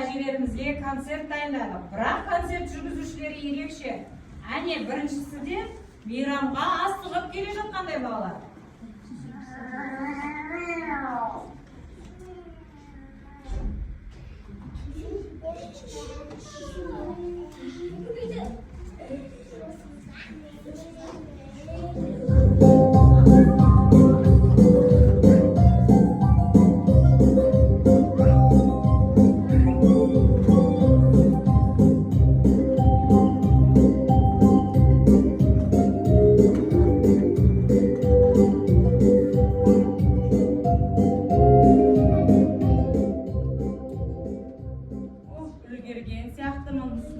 әжелерімізге концерт дайындадық. Бірақ концерт жүргізушілері ерекше. Әне біріншісі де мейрамға асығып келе жатқандай балалар.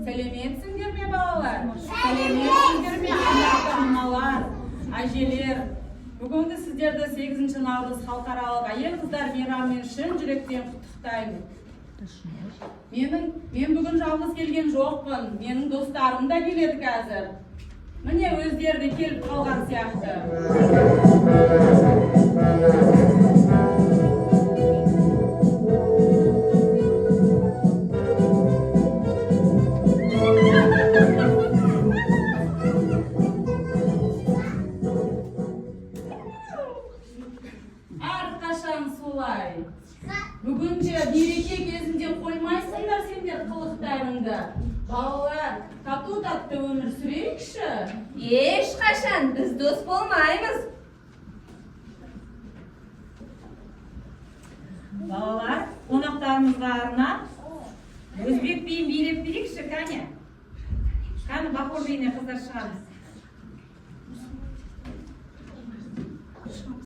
Сәлеметсіңдер ме балалар? Сәлеметсіңдер ме ата-аналар, әжелер? Бүгінгі сіздерді 8 наурыз халықаралық әйел қыздар мейрамымен шын жүректен құттықтаймын. Мен бүгін жалғыз келген жоқпын. Менің достарым да келеді қазір. Міне өздері де келіп қалған сияқты. Әрқашан солай. Бүгінше береке кезінде қоймайсыңдар сендер қылықтарыңды. Балалар, тату-татты өмір сүрейікші. Ешқашан біз дос болмаймыз. Балалар, қонақтарымызға арнап өзбек биін билеп берейікші, кәне. Кәне бақор биіне қыздар шығамыз.